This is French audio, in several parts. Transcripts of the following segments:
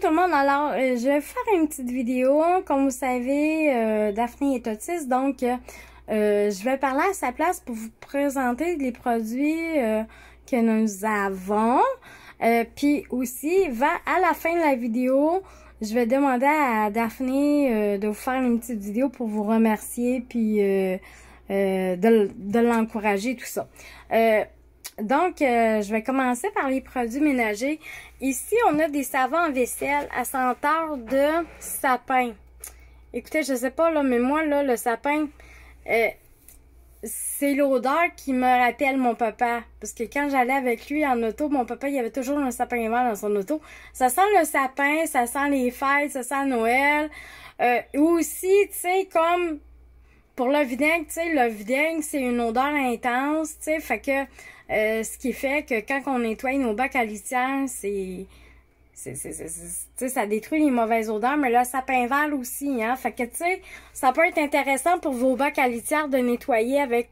tout le monde, alors je vais faire une petite vidéo. Comme vous savez, Daphné est autiste, donc je vais parler à sa place pour vous présenter les produits que nous avons. Puis aussi, à la fin de la vidéo, je vais demander à Daphné de vous faire une petite vidéo pour vous remercier puis de l'encourager, tout ça. Donc, je vais commencer par les produits ménagers. Ici, on a des savons en vaisselle à senteur de sapin. Écoutez, je sais pas, là, mais moi, là, le sapin, c'est l'odeur qui me rappelle mon papa. Parce que quand j'allais avec lui en auto, mon papa, il avait toujours un sapin vert dans son auto. Ça sent le sapin, ça sent les fêtes, ça sent Noël. Ou aussi, tu sais, comme pour le vinaigre, tu sais, le vinaigre, c'est une odeur intense, tu sais, fait que ce qui fait que quand on nettoie nos bacs à litière, ça détruit les mauvaises odeurs, mais le sapin vert aussi, hein. Fait que, tu sais, ça peut être intéressant pour vos bacs à litière de nettoyer avec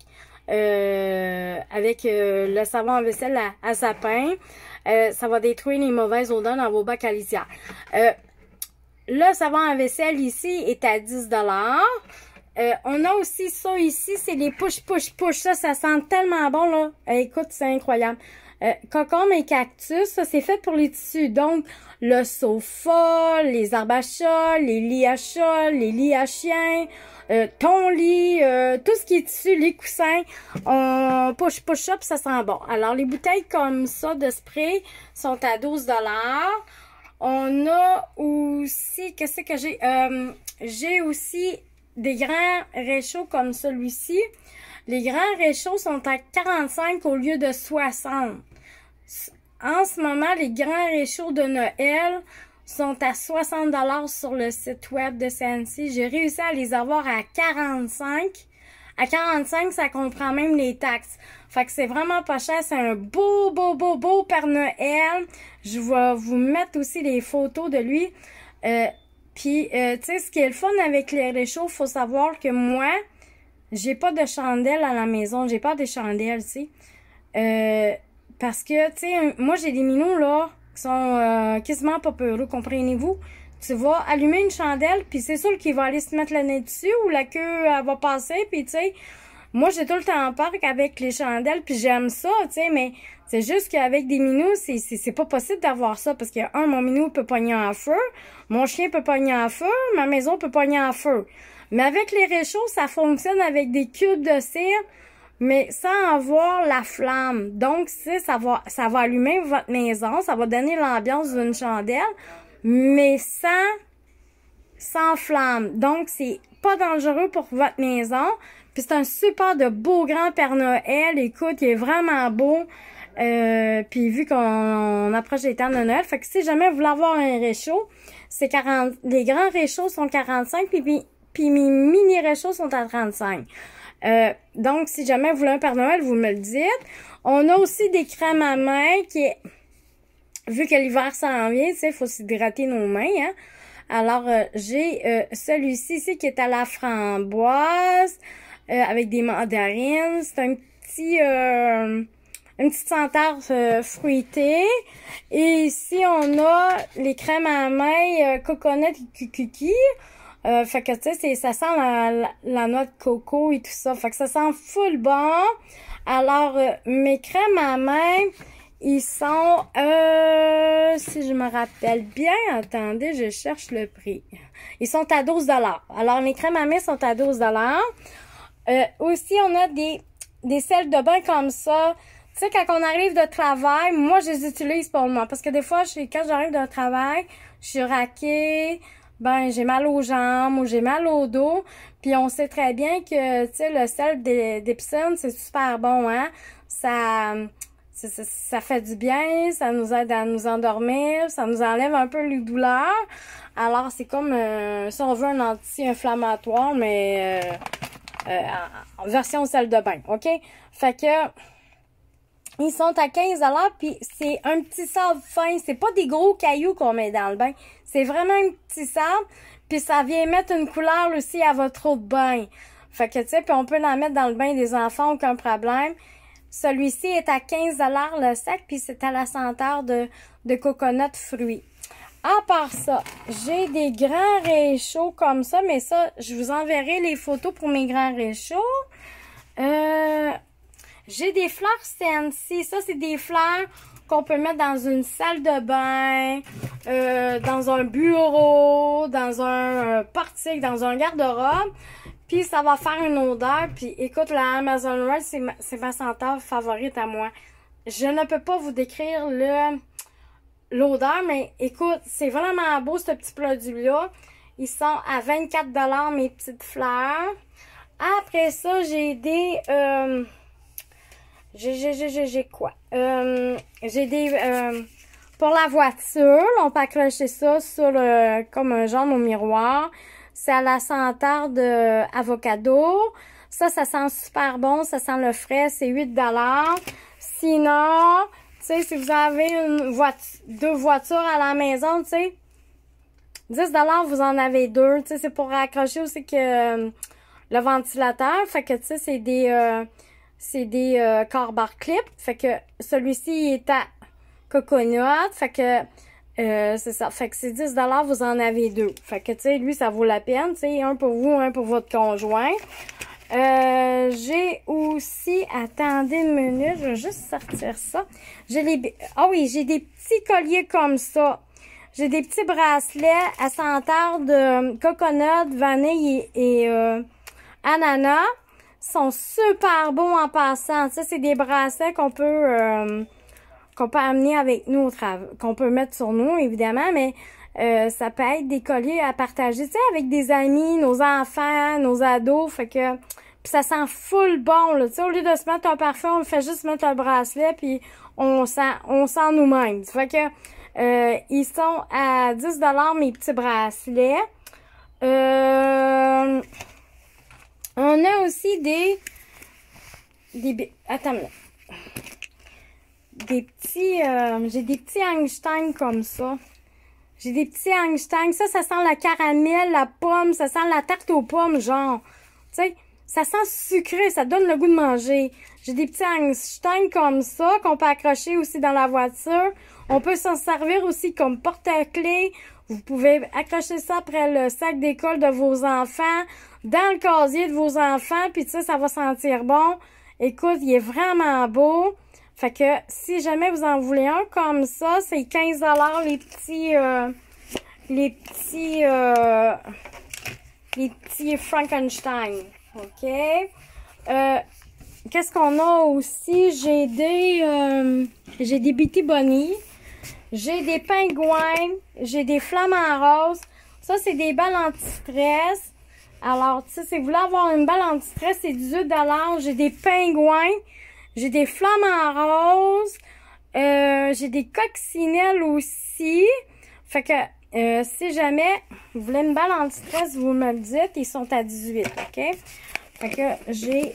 le savon à vaisselle à sapin. Ça va détruire les mauvaises odeurs dans vos bacs à litière. Le savon à vaisselle ici est à 10$. On a aussi ça ici, c'est les push. Ça sent tellement bon, là. Écoute, c'est incroyable. Cocombe et cactus, ça, c'est fait pour les tissus. Donc, le sofa, les arbres à chat, les lits à chat, les lits à chien, ton lit, tout ce qui est tissu, les coussins, on push up, ça sent bon. Alors, les bouteilles comme ça de spray sont à 12$. On a aussi, qu'est-ce que j'ai? J'ai aussi des grands réchauds comme celui-ci. Les grands réchauds sont à 45 au lieu de 60. En ce moment, les grands réchauds de Noël sont à 60$ sur le site web de CNC. J'ai réussi à les avoir à 45. À 45, ça comprend même les taxes. Fait que c'est vraiment pas cher. C'est un beau Père Noël. Je vais vous mettre aussi les photos de lui. Puis, tu sais, ce qui est le fun avec les réchauds, faut savoir que moi, j'ai pas de chandelle à la maison. J'ai pas de chandelles, tu sais. Parce que, tu sais, moi, j'ai des minous, là, qui sont quasiment pas peureux, comprenez-vous? Tu vas allumer une chandelle, puis c'est sûr qu'il va aller se mettre le nez dessus ou la queue, elle va passer, puis tu sais, moi, j'ai tout le temps en parc avec les chandelles, puis j'aime ça, tu sais, mais c'est juste qu'avec des minous, c'est pas possible d'avoir ça, parce que, mon minou peut pogner en feu, mon chien peut pogner en feu, ma maison peut pogner en feu. Mais avec les réchauds, ça fonctionne avec des cubes de cire, mais sans avoir la flamme. Donc, ça va allumer votre maison, ça va donner l'ambiance d'une chandelle, mais sans flamme. Donc, c'est pas dangereux pour votre maison. Puis c'est un super de beau grand Père Noël. Écoute, il est vraiment beau. Puis vu qu'on approche des temps de Noël, fait que si jamais vous voulez avoir un réchaud, c'est 40. Les grands réchauds sont 45, puis mes mini réchauds sont à 35. Donc, si jamais vous voulez un Père Noël, vous me le dites. On a aussi des crèmes à main vu que l'hiver s'en vient, tu sais, il faut s'hydrater nos mains, hein. Alors, j'ai celui-ci ici qui est à la framboise, avec des mandarines. C'est un petit, une petite senteur fruitée. Et ici, on a les crèmes à main coconut et kiki. Fait que, tu sais, ça sent la noix de coco et tout ça. Fait que ça sent full bon. Alors, mes crèmes à main, ils sont, si je me rappelle bien, attendez, je cherche le prix. Ils sont à 12$. Alors, les crèmes à main sont à 12$. Aussi, on a des sels de bain comme ça. Tu sais, quand on arrive de travail, moi, je les utilise pour moi. Parce que des fois, quand j'arrive de travail, je suis raquée, ben, j'ai mal aux jambes ou j'ai mal au dos. Puis, on sait très bien que, tu sais, le sel d'Epsom, c'est super bon, hein. Ça fait du bien, ça nous aide à nous endormir, ça nous enlève un peu les douleurs. Alors, c'est comme, si on veut un anti-inflammatoire, mais en version salle de bain, OK? Fait que, ils sont à 15$, puis c'est un petit sable fin. C'est pas des gros cailloux qu'on met dans le bain. C'est vraiment un petit sable, puis ça vient mettre une couleur aussi à votre eau de bain. Fait que, tu sais, puis on peut la mettre dans le bain des enfants, aucun problème. Celui-ci est à 15$ le sac, puis c'est à la senteur de coconut fruits. À part ça, j'ai des grands réchauds comme ça, mais ça, je vous enverrai les photos pour mes grands réchauds. J'ai des fleurs Scentsy. Ça, c'est des fleurs qu'on peut mettre dans une salle de bain, dans un bureau, dans un portique, dans un garde-robe. Puis, ça va faire une odeur. Puis, écoute, la Amazon Rose, c'est ma senteur favorite à moi. Je ne peux pas vous décrire l'odeur, mais écoute, c'est vraiment beau, ce petit produit-là. Ils sont à 24 $, mes petites fleurs. Après ça, j'ai des... j'ai quoi? J'ai des... pour la voiture, on peut accrocher ça sur comme un genre au miroir. C'est à la senteur de avocado. Ça sent super bon. Ça sent le frais. C'est 8 $. Sinon, tu sais, si vous avez deux voitures à la maison, tu sais, 10 $, vous en avez deux. Tu sais, c'est pour accrocher aussi que le ventilateur. Fait que, tu sais, c'est des car-bar clips. Fait que celui-ci est à coconut. Fait que c'est ça. Fait que c'est 10 $, vous en avez deux. Fait que, tu sais, lui, ça vaut la peine. Tu sais, un pour vous, un pour votre conjoint. J'ai aussi... Attendez une minute, je vais juste sortir ça. Ah oui, j'ai des petits colliers comme ça. J'ai des petits bracelets à senteur de coconut, vanille et ananas. Ils sont super bons en passant. Ça, c'est des bracelets qu'on peut amener avec nous au travail, qu'on peut mettre sur nous, évidemment, mais ça peut être des colliers à partager, tu sais, avec des amis, nos enfants, nos ados, fait que... Puis ça sent full bon, là, tu sais, au lieu de se mettre un parfum, on fait juste mettre le bracelet, puis on sent nous-mêmes. Fait que, ils sont à 10 $, mes petits bracelets. On a aussi des attends, j'ai des petits Einstein comme ça. J'ai des petits Einstein. Ça sent la caramel, la pomme, ça sent la tarte aux pommes, genre. Tu sais, ça sent sucré, ça donne le goût de manger. J'ai des petits Einstein comme ça, qu'on peut accrocher aussi dans la voiture. On peut s'en servir aussi comme porte-clés. Vous pouvez accrocher ça après le sac d'école de vos enfants, dans le casier de vos enfants, puis tu sais, ça va sentir bon. Écoute, il est vraiment beau. Fait que, si jamais vous en voulez un comme ça, c'est 15 $ les petits Frankenstein. OK? Qu'est-ce qu'on a aussi? J'ai des Bitty Bunny. J'ai des pingouins. J'ai des flamants roses. Ça, c'est des balles anti-stress. Alors, tu sais, si vous voulez avoir une balle anti-stress, c'est 18 $. J'ai des pingouins. J'ai des flamants roses. J'ai des coccinelles aussi. Fait que, si jamais vous voulez une balle anti-stress, vous me le dites. Ils sont à 18, OK? Fait que j'ai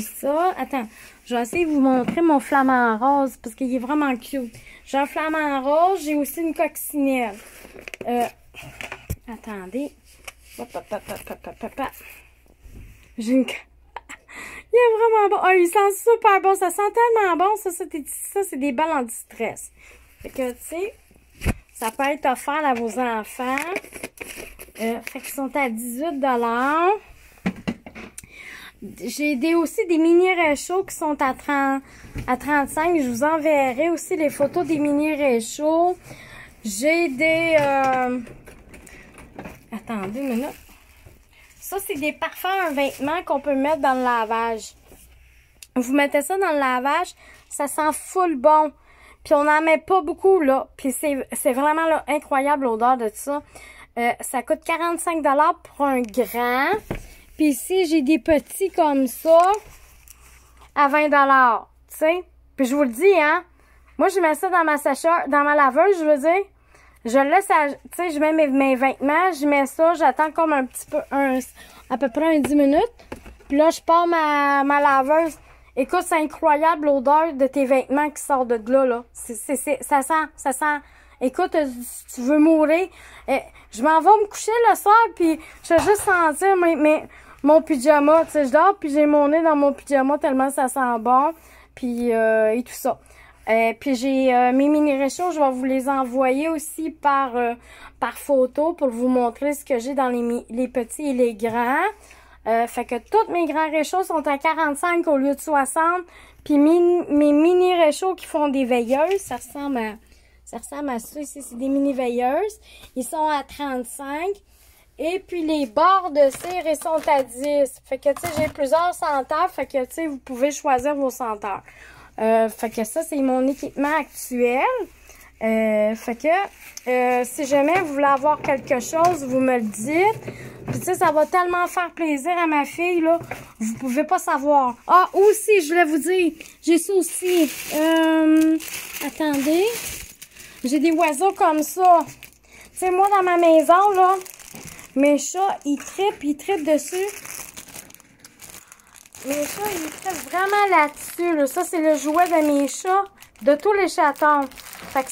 ça. Attends, je vais essayer de vous montrer mon flamant rose parce qu'il est vraiment cute. J'ai un flamant rose. J'ai aussi une coccinelle. Attendez. J'ai une... Il est vraiment bon. Oh, il sent super bon. Ça sent tellement bon. Ça c'est des balles anti-stress. Fait que, tu sais, ça peut être offert à vos enfants. Fait qu'ils sont à 18 $. J'ai aussi des mini réchauds qui sont à 35. Je vous enverrai aussi les photos des mini réchauds. J'ai des... Attendez une minute. Ça, c'est des parfums à vêtements qu'on peut mettre dans le lavage. Vous mettez ça dans le lavage, ça sent full bon. Puis on n'en met pas beaucoup, là. Puis c'est vraiment là, incroyable l'odeur de ça. Ça coûte 45 $ pour un grand. Puis ici, j'ai des petits comme ça à 20 $. Tu sais? Puis je vous le dis, hein. Moi, je mets ça dans ma dans ma laveuse, je veux dire. Je le laisse, tu sais, je mets mes vêtements, je mets ça, j'attends comme un petit peu, à peu près 10 minutes. Puis là, je pars ma laveuse. Écoute, c'est incroyable l'odeur de tes vêtements qui sort de là. Ça sent. Écoute, si tu veux mourir, je m'en vais me coucher le soir, puis je vais juste sentir mon pyjama. Tu sais, je dors, puis j'ai mon nez dans mon pyjama tellement ça sent bon, puis et tout ça. Puis j'ai mes mini réchauds, je vais vous les envoyer aussi par photo pour vous montrer ce que j'ai dans les petits et les grands. Fait que tous mes grands réchauds sont à 45 au lieu de 60. Puis mes mini réchauds qui font des veilleuses, ça ressemble à ça ici, c'est des mini veilleuses. Ils sont à 35. Et puis les bords de cire, ils sont à 10. Fait que tu sais, j'ai plusieurs senteurs. Fait que tu sais, vous pouvez choisir vos senteurs. Fait que ça, c'est mon équipement actuel. Fait que si jamais vous voulez avoir quelque chose, vous me le dites. Puis tu sais, ça va tellement faire plaisir à ma fille, là. Vous pouvez pas savoir. Ah, aussi, je voulais vous dire, j'ai ça aussi. Attendez. J'ai des oiseaux comme ça. Tu sais, moi, dans ma maison, là, mes chats, ils trippent dessus. Mes chats, ils trippent vraiment là-dessus, là. Ça, c'est le jouet de mes chats, de tous les chatons. Fait que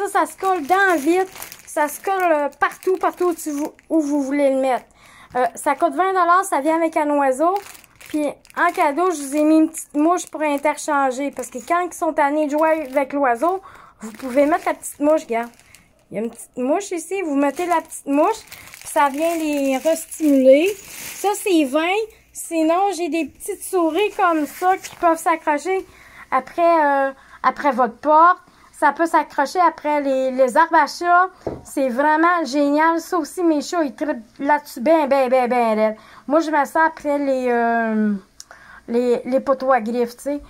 ça se colle dans la vitre. Ça se colle partout où vous voulez le mettre. Ça coûte 20 $, ça vient avec un oiseau. Puis en cadeau, je vous ai mis une petite mouche pour interchanger. Parce que quand ils sont tannés de jouer avec l'oiseau, vous pouvez mettre la petite mouche, regarde. Il y a une petite mouche ici, vous mettez la petite mouche, puis ça vient les restimuler. Ça, c'est 20. Sinon, j'ai des petites souris comme ça qui peuvent s'accrocher après votre porte. Ça peut s'accrocher après les arbres à chat. C'est vraiment génial. Ça aussi, mes chats, ils trippent là-dessus ben. Moi, je mets ça après les poteaux à griffes, tu sais.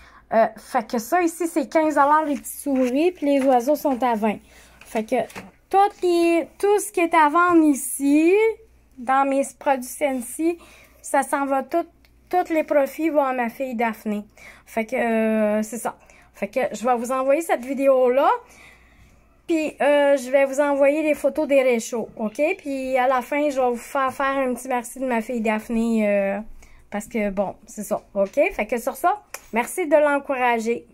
Fait que ça, ici, c'est 15 $ les petites souris, puis les oiseaux sont à 20. Fait que tout ce qui est à vendre ici, dans mes produits Scentsy, ça s'en va tous les profits vont à ma fille Daphné. Fait que c'est ça. Fait que je vais vous envoyer cette vidéo-là. Puis je vais vous envoyer les photos des réchauds, OK? Puis à la fin, je vais vous faire un petit merci de ma fille Daphné. Parce que bon, c'est ça, OK? Fait que sur ça, merci de l'encourager.